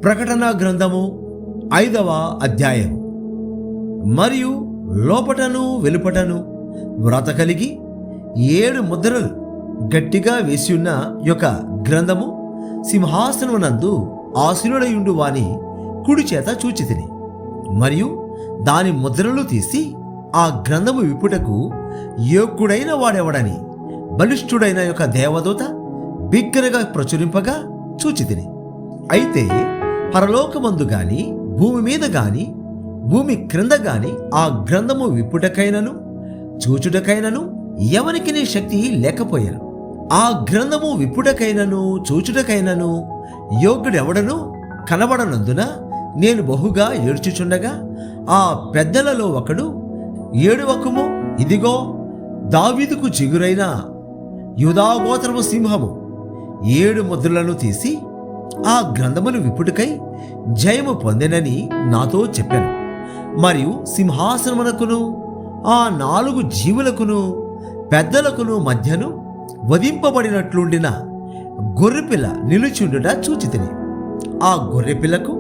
ప్రకటన గ్రంథము 5వ అధ్యాయం. మరియు లోపటను వెలుపటను వ్రాత కలిగి 7 ముద్రలు గట్టిగా వేసియున్న యొక్క గ్రంథము సింహాసనమునందు ఆసీనుడయుండు వాని కుడి చేత చూచితిని. మరియు దాని ముద్రలు తీసి ఆ గ్రంథము విప్పుటకు యోగ్యుడైన వాడెవడని బలిష్ఠుడైన యొక్క దేవదూత బిగ్గరగా ప్రచురింపగా చూచితిని. అయితే పరలోకమందు గాని భూమి మీద గాని భూమి క్రింద గాని ఆ గ్రంథము విప్పుటకైనను చూచుటకైనను ఎవరికి శక్తి లేకపోయాను. ఆ గ్రంథము విప్పుటకైనను చూచుటకైనను యోగ్యుడెవడను కనబడనందున నేను బహుగా ఏడ్చుచుండగా ఆ పెద్దలలో ఒకడు, ఏడవకుము, ఇదిగో దావీదుకు చిగురైన యూదాగోత్రము సింహము 7 ముద్రలను తీసి ఆ గ్రంథమును విప్పుటకై జయము పొందెనని నాతో చెప్పాను. మరియు సింహాసనమునకును ఆ 4 జీవులకును పెద్దలకును మధ్యను వధింపబడినట్లుండిన గొర్రెపిల్ల నిలుచుండుట చూచితిని. ఆ గొర్రెపిల్లకు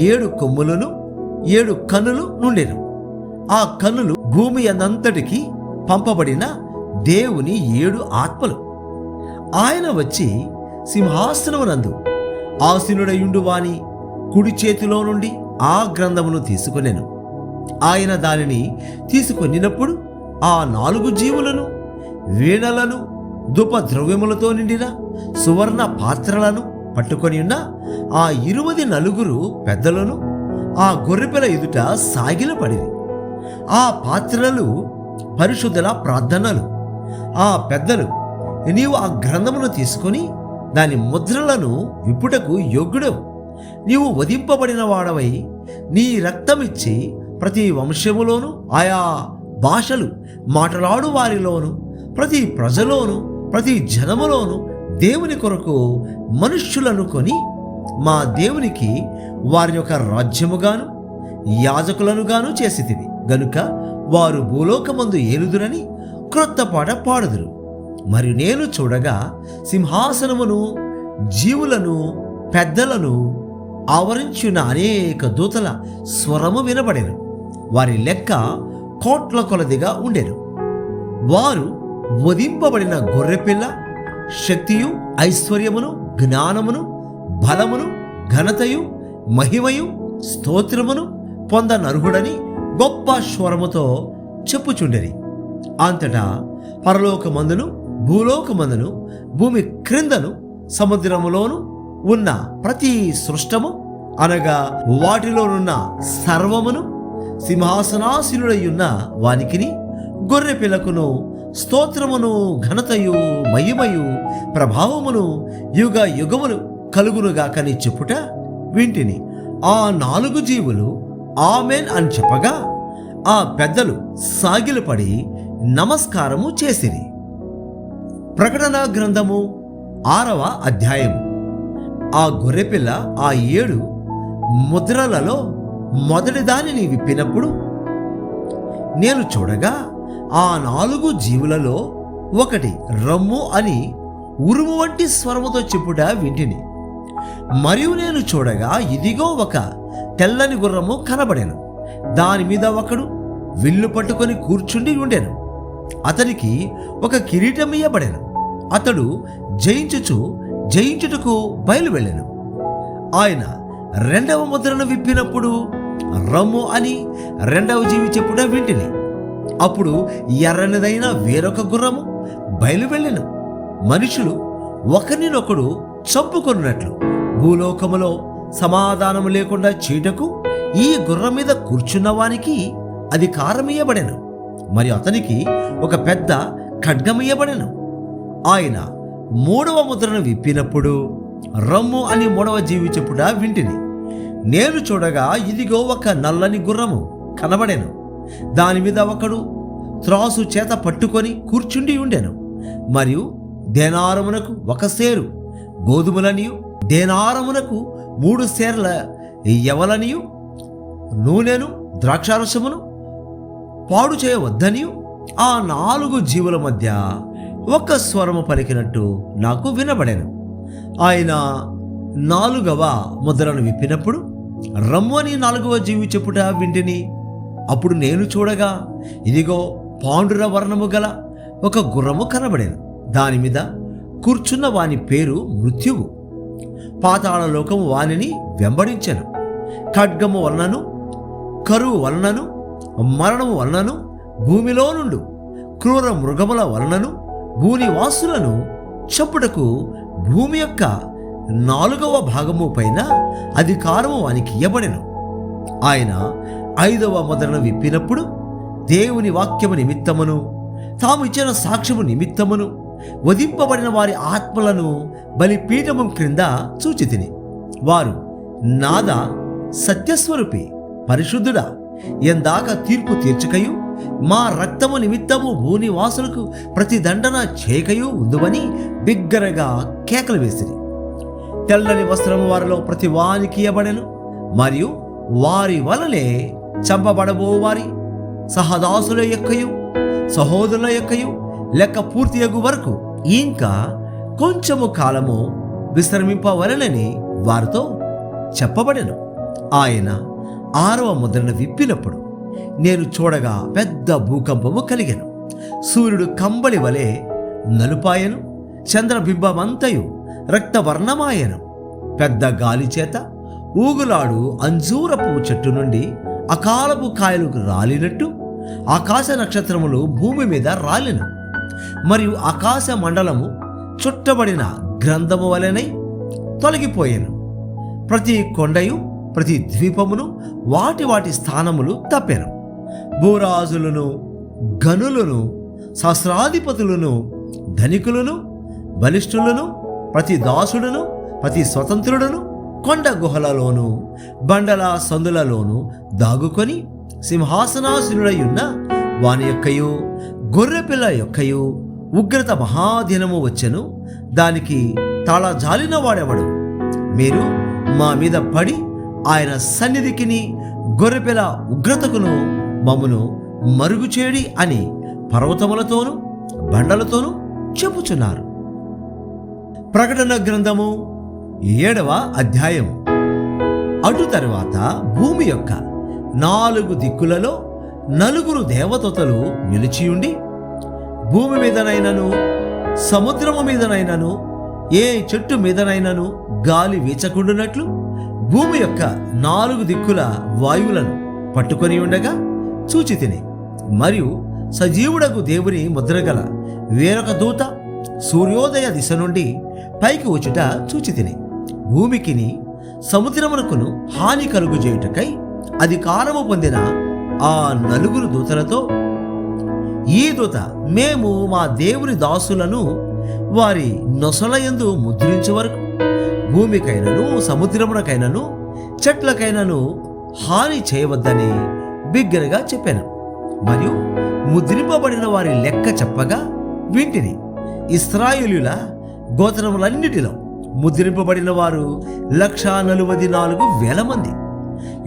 7 కొమ్ములను 7 కన్నులు నుండెను. ఆ కన్నులు భూమి అంతటికి పంపబడిన దేవుని 7 ఆత్మలు. ఆయన వచ్చి సింహాసనమునందు ఆసీనుడయుండు వాని కుడి చేతిలో నుండి ఆ గ్రంథమును తీసుకొనెను. ఆయన దానిని తీసుకొనినప్పుడు ఆ 4 జీవులను, వీణలను, ధూపద్రవ్యములతో నిండిన సువర్ణ పాత్రలను పట్టుకొని ఉన్న ఆ 24 పెద్దలను ఆ గొర్రెపిల్ల ఎదుట సాగిలపడిరి. ఆ పాత్రలు పరిశుద్ధుల ప్రార్థనలు. ఆ పెద్దలు, నీవు ఆ గ్రంథమును తీసుకొని దాని ముద్రలను విప్పుటకు యోగ్యుడవు. నీవు వధింపబడిన వాడవై నీ రక్తమిచ్చి ప్రతి వంశములోను ఆయా భాషలు మాట్లాడు వారిలోను ప్రతి ప్రజలోను ప్రతి జనములోను దేవుని కొరకు మనుష్యులను కొని మా దేవునికి వారి యొక్క రాజ్యముగాను యాజకులను గాను చేసితివి గనుక వారు భూలోకమందు ఏలుదురని క్రొత్త పాట పాడుదురు. మరియు నేను చూడగా సింహాసనమును, జీవులను, పెద్దలను ఆవరించిన అనేక దూతల స్వరము వినబడెను. వారి లెక్క కోట్ల కొలదిగా ఉండెను. వారు వధింపబడిన గొర్రెపిల్ల శక్తియు, ఐశ్వర్యమును, జ్ఞానమును, బలమును, ఘనతయు, మహిమయు, స్తోత్రమును పొందనర్హుడని గొప్ప స్వరముతో చెప్పుచుండెరి. అంతటా పరలోకమందును భూలోకమందును భూమి క్రిందను సముద్రములోను ఉన్న ప్రతి సృష్టము అనగా వాటిలోనున్న సర్వమును సింహాసనాసీనుడయ్యున్న వానికిని గొర్రెపిల్లకును స్తోత్రమును, ఘనతయు, మహిమయు, ప్రభావమును యుగ యుగములు కలుగునుగాకని చెప్పుట వింటిని. ఆ 4 జీవులు ఆమెన్ అని చెప్పగా ఆ పెద్దలు సాగిలపడి నమస్కారము చేసిరి. ప్రకటన గ్రంథము 6వ అధ్యాయము. ఆ గొర్రెపిల్ల ఆ 7 ముద్రలలో మొదటి దానిని విప్పినప్పుడు నేను చూడగా ఆ 4 జీవులలో ఒకటి రమ్ము అని ఉరుము వంటి స్వరముతో చెప్పుట వింటిని. మరియు నేను చూడగా ఇదిగో ఒక తెల్లని గుర్రము కనబడెను. దాని మీద ఒకడు విల్లు పట్టుకొని కూర్చుండి ఉండెను. అతనికి ఒక కిరీటం ఇయ్యబడెను. అతడు జయించుటకు బయలు వెళ్ళెను. ఆయన 2వ ముద్రను విప్పినప్పుడు రమ్ము అని 2వ జీవి చెప్పుట వింటిని. అప్పుడు ఎర్రనిదైన వేరొక గుర్రము బయలు వెళ్ళెను. మనుషులు ఒకరినొకడు చంపుకొన్నట్లు భూలోకములో సమాధానము లేకుండా చీటకు ఈ గుర్రం మీద కూర్చున్న వానికి అధికారం ఇయ్యబడెను. మరియు అతనికి ఒక పెద్ద ఖడ్గమియ్యబడెను. ఆయన 3వ ముద్రను విప్పినప్పుడు రమ్ము అని 3వ జీవి చెప్పుట వింటిని. నేను చూడగా ఇదిగో ఒక నల్లని గుర్రము కనబడెను. దాని మీద ఒకడు త్రాసు చేత పట్టుకొని కూర్చుండి ఉండెను. మరియు దేనారమునకు 1 సేరు గోధుమలనియు, దేనారమునకు 3 సేర్ల యవలనియు, నూనెను, ద్రాక్షారసమును పాడు చేయవద్దనియు ఆ 4 జీవుల మధ్య ఒక స్వరము పలికినట్టు నాకు వినబడెను. ఆయన నాలుగవ ముద్రను విప్పినప్పుడు రమ్ము అని 4వ జీవి చెప్పుట వింటిని. అప్పుడు నేను చూడగా, ఇదిగో పాండుర వర్ణము గల ఒక గుర్రము కనబడెను. దాని మీద కూర్చున్న వాని పేరు మృత్యువు. పాతాళ లోకము వానిని వెంబడించెను. ఖడ్గము వలనను, కరువు వలనను, మరణము వలనను, భూమిలో నుండు క్రూర మృగముల వలనను భూనివాసులను చంపుటకు భూమి యొక్క 4వ భాగము పైన అధికారము వానికి ఇయ్యబడెను. ఆయన 5వ ముద్రను విప్పినప్పుడు దేవుని వాక్యము నిమిత్తమును తాము ఇచ్చిన సాక్ష్యము నిమిత్తమును వధింపబడిన వారి ఆత్మలను బలిపీఠము క్రింద చూచితిని. వారు, నాదా, సత్యస్వరూపి, పరిశుద్ధుడా, ఎందాక తీర్పు తీర్చకయు మా రక్తము నిమిత్తము భూనివాసులకు ప్రతిదండన చేయకయు ఉందువని బిగ్గరగా కేకలు వేసిరి. తెల్లని వస్త్రము వారిలో ప్రతి వానికి ఇయ్యబడెను. మరియు వారి వలనే చంపబడబో వారి సహదాసుల యొక్కయు సహోదరుల యొక్కయు లెక్క పూర్తియగు వరకు ఇంకా కొంచెము కాలము విశ్రమింపవలనని వారితో చెప్పబడెను. ఆయన 6వ ముద్రను విప్పినప్పుడు నేను చూడగా పెద్ద భూకంపము కలిగెను. సూర్యుడు కంబళి వలె నలుపాయను, చంద్రబింబమంతయు రక్తవర్ణమాయను. పెద్ద గాలి చేత ఊగులాడు అంజూరపు చెట్టు నుండి అకాలపు కాయలు రాలినట్టు ఆకాశ నక్షత్రములు భూమి మీద రాలెను. మరియు ఆకాశ మండలము చుట్టబడిన గ్రంథము వలెనై తొలగిపోయాను. ప్రతి కొండయు ప్రతి ద్వీపమును వాటి వాటి స్థానములు తప్పెను. భూరాజులను, గనులను, సహస్రాధిపతులను, ధనికులను, బలిష్ఠులను, ప్రతి దాసుడును, ప్రతి స్వతంత్రుడును కొండ గుహలలోను బండల సందులలోను దాగుకొని సింహాసనాసీనుడయున్న వాని యొక్కయు గొర్రెపిల్ల యొక్కయు ఉగ్రత మహాదినము వచ్చెను. దానికి తాళజాలిన వాడెవడు? మీరు మా మీద పడి ఆయన సన్నిధికిని గొర్రెపిల్ల ఉగ్రతకును మమ్మును మరుగుచేడి అని పర్వతములతోనూ బండలతోనూ చెప్పుచున్నారు. ప్రకటన గ్రంథము 7వ అధ్యాయం. అటు తరువాత భూమి యొక్క 4 దిక్కులలో 4 దేవదూతలు నిలిచియుండి, భూమి మీదనైనను సముద్రము మీదనైనను ఏ చెట్టు మీదనైనను గాలి వీచకుండునట్లు భూమి యొక్క 4 దిక్కుల వాయువులను పట్టుకొని ఉండగా చూచితిని. మరియు సజీవుడకు దేవుని ముద్రగల వేరొక దూత సూర్యోదయ దిశ నుండి పైకి వచ్చుట చూచితిని. భూమికిని సముద్రమునకును హాని కలుగుచేయుటకై అధికారము పొందిన ఆ 4 దూతలతో, ఈ దూత మేము మా దేవుని దాసులను వారి నొసలయందు ముద్రించే వరకు భూమికైనను సముద్రమునకైనను చెట్లకైనను హాని చేయవద్దని బిగ్గరగా చెప్పాను. మరియు ముద్రింపబడిన వారి లెక్క చెప్పగా వింటిని. ఇశ్రాయేలీయుల గోత్రములన్నిటిలో ముద్రింపబడిన వారు 144,000 మంది.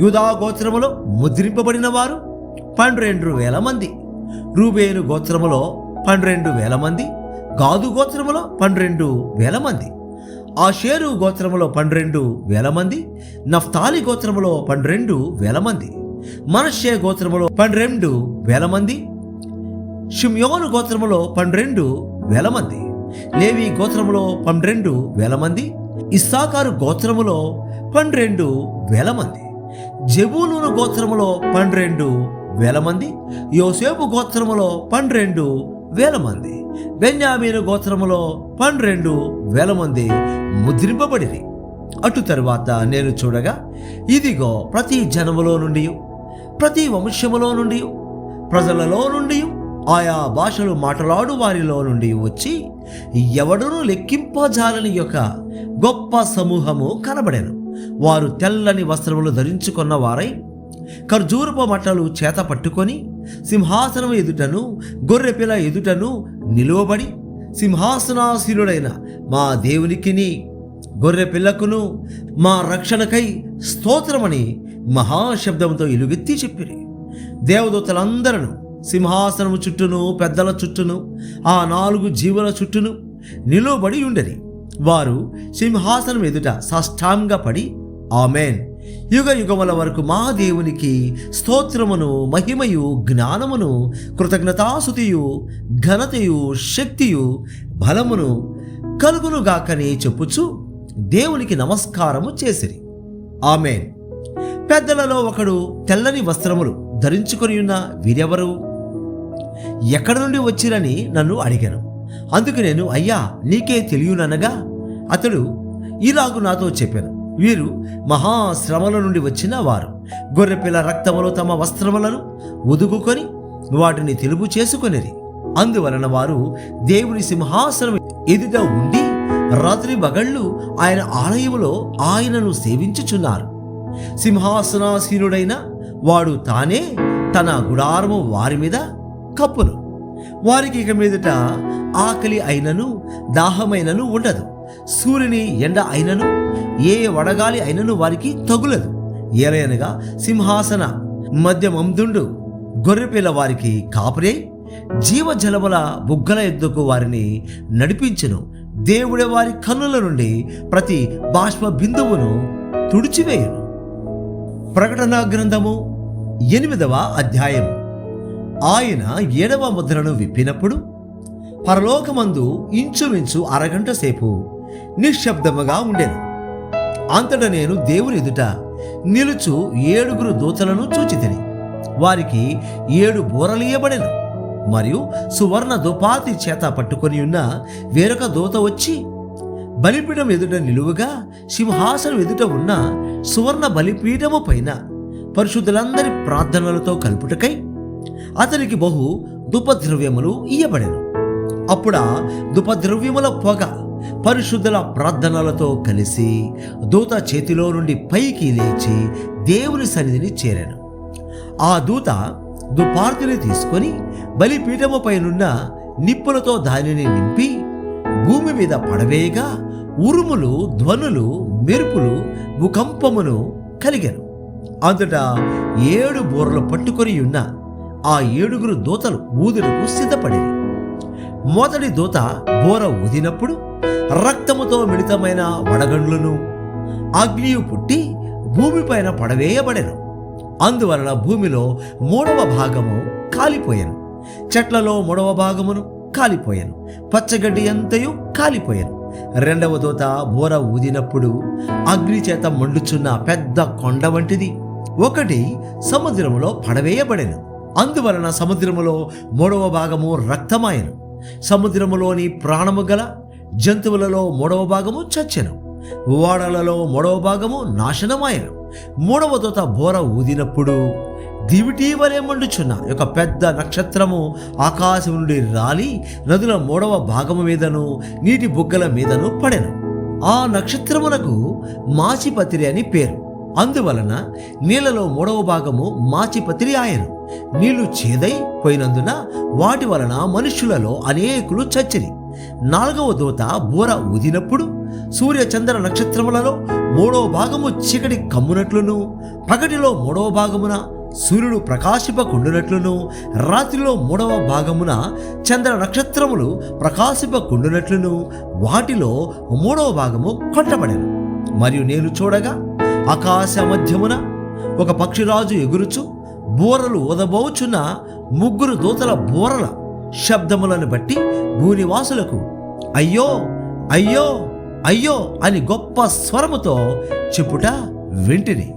యూదా గోత్రములో ముద్రింపబడిన వారు 12,000 మంది. రూబేను గోత్రములో 12,000 మంది. గాదు గోత్రములో 12,000 మంది. ఆషేరు గోత్రములో 12,000 మంది. నఫ్తాలి గోత్రములో 12,000 మంది. మనష్షే గోత్రములో 12,000 మంది. షిమ్యోను గోత్రములో 12,000 మంది. లేవి గోత్రములో 12,000 మంది. ఇస్సాకారు గోత్రములో 12,000 మంది. జెబూలూను గోత్రములో 12,000 మంది. యోసేపు గోత్రములో 12,000 మంది. బెన్యామీను గోత్రములో 12,000 మంది ముద్రింపబడిరి. అటు తరువాత నేను చూడగా, ఇదిగో ప్రతి జనములో నుండి, ప్రతి వంశములో నుండి, ప్రజలలో నుండి, ఆయా భాషలు మాట్లాడు వారిలో నుండి వచ్చి ఎవడునూ లెక్కింపజాలని యొక్క గొప్ప సమూహము కనబడెను. వారు తెల్లని వస్త్రములు ధరించుకున్న వారై ఖర్జూరపు మట్టలు చేత పట్టుకొని సింహాసనం ఎదుటను గొర్రెపిల్ల ఎదుటను నిలువబడి, సింహాసనాసీనుడైన మా దేవునికిని గొర్రెపిల్లకును మా రక్షణకై స్తోత్రమని మహాశబ్దంతో ఎలుగెత్తి చెప్పిరి. దేవదూతలందరూ సింహాసనము చుట్టూను పెద్దల చుట్టూను ఆ 4 జీవుల చుట్టూను నిలువబడి ఉండరి. వారు సింహాసనం ఎదుట సాష్టాంగపడి ఆమేన్, యుగ యుగముల వరకు మా దేవునికి స్తోత్రమును, మహిమయు, జ్ఞానమును, కృతజ్ఞతాస్తుతియు, ఘనతయు, శక్తియు, బలమును కలుగునుగాకని చెప్పుచు దేవునికి నమస్కారము చేసిరి. ఆమేన్. పెద్దలలో ఒకడు తెల్లని వస్త్రములు ధరించుకొని ఉన్న వీరెవరు? ఎక్కడి నుండి వచ్చిరని నన్ను అడిగాను. అందుకు నేను, అయ్యా నీకే తెలియననగా అతడు ఇలాగు నాతో చెప్పాను, వీరు మహాశ్రమల నుండి వచ్చిన వారు. గొర్రెపిల్ల రక్తములో తమ వస్త్రములను ఉదుగుకొని వాటిని తెలుపు చేసుకొనిరి. అందువలన వారు దేవుని సింహాసనం ఎదుట ఉండి రాత్రి పగళ్ళు ఆయన ఆలయములో ఆయనను సేవించుచున్నారు. సింహాసనాసీనుడైన వాడు తానే తన గుడారము వారి మీద కప్పును. వారికి ఇక మీదట ఆకలి అయినను దాహమైనను ఉండదు. సూర్యుని ఎండ అయినను ఏ వడగాలి అయినను వారికి తగులదు. ఏలయనగా సింహాసన మధ్యమందుండు గొర్రెపిల్ల వారికి కాపరే జీవజలముల బుగ్గల ఎద్దుకు వారిని నడిపించును. దేవుడే వారి కన్నుల నుండి ప్రతి బాష్ప బిందువును తుడిచివేయును. ప్రకటన గ్రంథము 8వ అధ్యాయము. ఆయన 7వ ముద్రను విప్పినప్పుడు పరలోకమందు ఇంచుమించు అరగంట సేపు నిశ్శబ్దముగా ఉండెను. అంతటా నేను దేవుని ఎదుట నిలుచు 7 దూతలను చూచితిని. వారికి 7 బూరలియబడెను. మరియు సువర్ణ దుపాతి చేత పట్టుకొని ఉన్న వేరొక దూత వచ్చి బలిపీఠం ఎదుట నిలువుగా సింహాసనం ఎదుట ఉన్న సువర్ణ బలిపీఠము పైన పరిశుద్ధులందరి ప్రార్థనలతో కలుపుటకై అతనికి బహు ధూపద్రవ్యములు ఇయ్యబడెను. అప్పుడా ధూపద్రవ్యముల పొగ పరిశుద్ధుల ప్రార్థనలతో కలిసి దూత చేతిలో నుండి పైకి లేచి దేవుని సన్నిధిని చేరాను. ఆ దూత దుపార్తిని తీసుకొని బలిపీఠము పైనున్న నిప్పులతో దానిని నింపి భూమి మీద పడవేయగా ఉరుములు, ధ్వనులు, మెరుపులు, భూకంపమును కలిగెను. అంతటా 7 బూరలు పట్టుకొని ఉన్న ఆ 7 దూతలు ఊదుటకు సిద్ధపడిరి. మొదటి దూత బూర ఊదినప్పుడు రక్తముతో మిళితమైన వడగండ్లను అగ్నియు పుట్టి భూమిపైన పడవేయబడెను. అందువలన భూమిలో 3వ భాగము కాలిపోయాను. చెట్లలో 3వ భాగమును కాలిపోయాను. పచ్చగడ్డి అంతయు కాలిపోయాను. 2వ దూత బూర ఊదినప్పుడు అగ్ని చేత మండుచున్న పెద్ద కొండ వంటిది ఒకటి సముద్రములో పడవేయబడెను. అందువలన సముద్రములో 3వ భాగము రక్తమాయను. సముద్రములోని ప్రాణము గల జంతువులలో 3వ భాగము చచ్చెను. ఓడలలో 3వ భాగము నాశనమాయను. 3వ దూత బూర ఊదినప్పుడు దివిటీ వలె మండుచున్న ఒక పెద్ద నక్షత్రము ఆకాశం నుండి రాలి నదుల 3వ భాగము మీదను నీటి బుగ్గల మీదను పడెను. ఆ నక్షత్రమునకు మాచిపత్రి అని పేరు. అందువలన నీళ్లలో 3వ భాగము మాచిపత్రి ఆయను. నీళ్లు చేదై పోయినందున వాటి వలన మనుష్యులలో అనేకులు చచ్చిరి. 4వ దూత బూర ఊదినప్పుడు సూర్య చంద్ర నక్షత్రములలో 3వ భాగము చీకటి కమ్మునట్లును, పగటిలో 3వ భాగమున సూర్యుడు ప్రకాశింపకుండునట్లును, రాత్రిలో 3వ భాగమున చంద్ర నక్షత్రములు ప్రకాశింపకుండునట్లును వాటిలో 3వ భాగము కొట్టబడెను. మరియు నేను చూడగా ఆకాశ మధ్యమున ఒక పక్షిరాజు ఎగురుచు బూరలు ఊదబోచున్న 3 దూతల బూరల శబ్దములను బట్టి భూనివాసులకు అయ్యో అయ్యో అయ్యో అని గొప్ప స్వరముతో చెప్పుట వింటిని.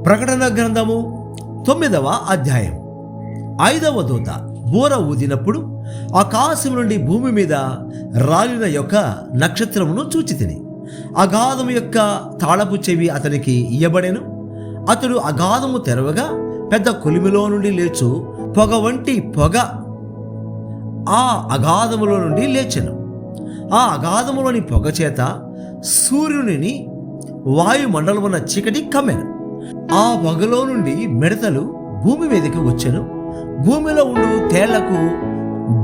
ప్రకటన గ్రంథము 9వ అధ్యాయం. 5వ దూత బూర ఊదినప్పుడు ఆకాశం నుండి భూమి మీద రాలిన యొక్క నక్షత్రమును చూచితిని. అగాధము యొక్క తాళపు చెవి అతనికి ఇయ్యబడెను. అతడు అగాధము తెరవగా పెద్ద కొలిమిలో నుండి లేచు పొగ వంటి పొగ ఆ అగాధములో నుండి లేచెను. ఆ అగాధములోని పొగ చేత సూర్యుని వాయుమండలమున చీకటి కమ్మెను. ఆ పొగలో నుండి మిడతలు భూమి మీదకి వచ్చెను. భూమిలో ఉండు తేళ్లకు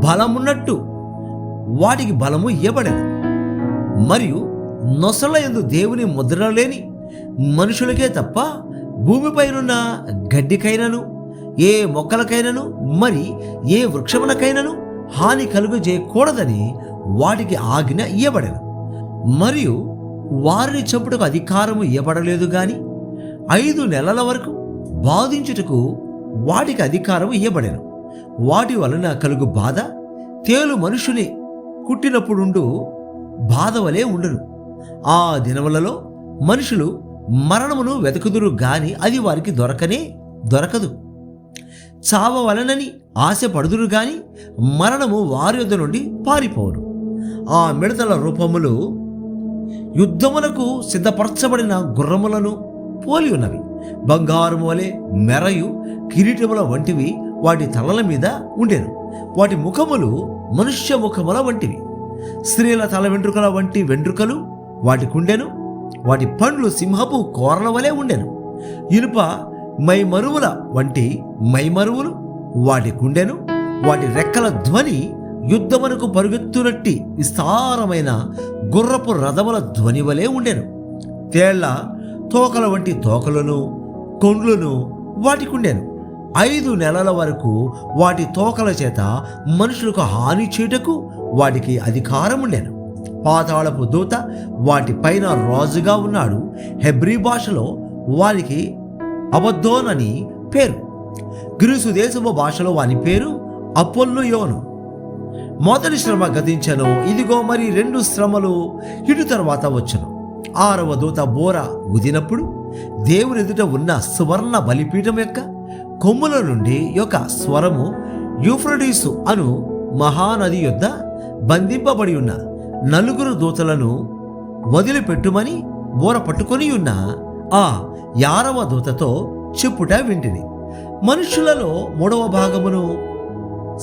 బలమున్నట్టు వాటికి బలము ఇవ్వబడెను. మరియు నొసల యందు దేవుని ముద్ర లేని మనుషులకే తప్ప భూమిపైనున్న గడ్డికైనను ఏ మొక్కలకైనను మరి ఏ వృక్షమునకైనను హాని కలుగజేయకూడదని వాటికి ఆజ్ఞ ఇయ్యబడెను. మరియు వారిని చంపుటకు అధికారము ఇవ్వబడలేదు గాని 5 నెలల వరకు బాధించుటకు వాటికి అధికారం ఇవ్వబడెను. వాటి వలన కలుగు బాధ తేలు మనుషుని కుట్టినప్పుడుండు బాధ వలె ఉండును. ఆ దినములలో మనుషులు మరణమును వెతుకుదురు గాని అది వారికి దొరకదు. చావవలనని ఆశపడుదురు గాని మరణము వారి యొద్ద నుండి పారిపోవును. ఆ మిడతల రూపములు యుద్ధములకు సిద్ధపరచబడిన గుర్రములను పోలి ఉన్నవి. బంగారము వలె మెరయు కిరీటముల వంటివి వాటి తలల మీద ఉండెను. వాటి ముఖములు మనుష్య ముఖముల వంటివి. స్త్రీల తల వెంట్రుకల వంటి వెంట్రుకలు వాటికుండెను. వాటి పండ్లు సింహపు కోరల వలె ఉండెను. ఇనుప మైమరువుల వంటి మైమరువులు వాటికుండెను. వాటి రెక్కల ధ్వని యుద్ధమునకు పరుగెత్తునట్టి విస్తారమైన గుర్రపు రథముల ధ్వని వలె ఉండెను. తేళ్ల తోకల వంటి తోకలను కొండ్లను వాటికుండెను. 5 నెలల వరకు వాటి తోకల చేత మనుషులకు హాని చేయుటకు వాటికి అధికారం ఉండెను. పాతాళపు దూత వాటి పైన రాజుగా ఉన్నాడు. హెబ్రీ భాషలో వారికి అబద్దోన్ అని పేరు. గ్రీసు దేశపు భాషలో వాని పేరు అపోల్లోయోను. మొదటి శ్రమ గతించను, ఇదిగో మరి 2 శ్రమలు ఇటు తర్వాత వచ్చును. 6వ దూత బోర ఊదినప్పుడు దేవుని ఎదుట ఉన్న సువర్ణ బలిపీఠం యొక్క కొమ్ముల నుండి యొక్క స్వరము యూఫ్రటీసు అను మహానది యొద్ద బంధింపబడి ఉన్న 4 దూతలను వదిలిపెట్టుమని బోర పట్టుకొని ఉన్న ఆ 6వ దూతతో చెప్పుట వింటిని. మనుషులలో 3వ భాగమును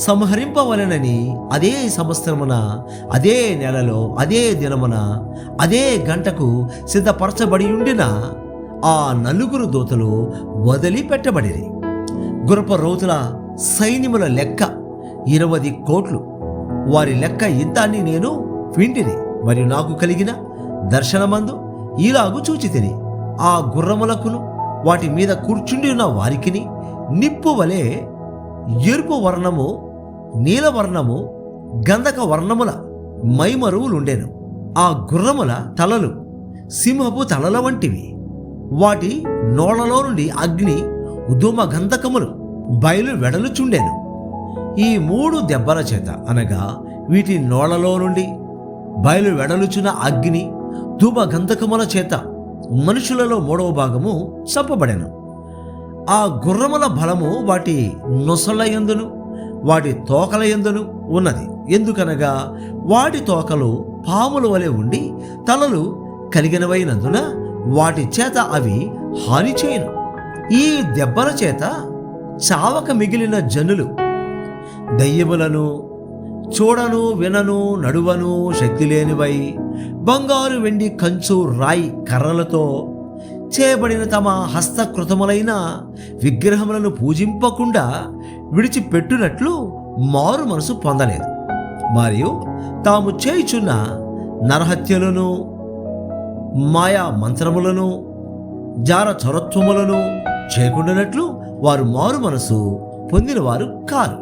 సంహరింపవలెనని అదే సంవత్సరమున, అదే నెలలో, అదే దినమున, అదే గంటకు సిద్ధపరచబడి ఉండిన ఆ 4 దూతలు వదిలిపెట్టబడిరి. గుర్రపు రౌతుల సైన్యముల లెక్క 20 కోట్లు. వారి లెక్క ఇంత అని నేను వింటిని. మరియు నాకు కలిగిన దర్శనమందు ఇలాగు చూచితిని. ఆ గుర్రములకును వాటి మీద కూర్చుండి ఉన్న వారికిని నిప్పు వలె ఎరుపు వర్ణము, నీలవర్ణము, గంధక వర్ణముల మైమరువులుండెను. ఆ గుర్రముల తలలు సింహపు తలల వంటివి. వాటి నోళ్లలో నుండి అగ్ని ఉదుమ గంధకములు బయలు వెడలుచుండెను. ఈ 3 దెబ్బల చేత అనగా వీటి నోళ్లలో నుండి బయలు వెడలుచున్న అగ్ని ధూమ గంధకముల చేత మనుషులలో 3వ భాగము చంపబడెను. ఆ గుర్రముల బలము వాటి నొసల యందును వాటి తోకల యందును ఉన్నది. ఎందుకనగా వాటి తోకలు పాముల వలె ఉండి తలలు కలిగినవైనందున వాటి చేత అవి హాని చేయను. ఈ దెబ్బల చేత చావక మిగిలిన జనులు దయ్యములను, చూడను వినను నడువను శక్తి లేనివై బంగారు వెండి కంచు రాయి కర్రలతో చేయబడిన తమ హస్తకృతములైన విగ్రహములను పూజింపకుండా విడిచిపెట్టునట్లు మారు మనసు పొందలేదు. మరియు తాము చేయుచున్న నరహత్యలను, మాయా మంత్రములను, జార చొరత్వములను చేయకుండానట్లు వారు మారు మనసు పొందినవారు కారు.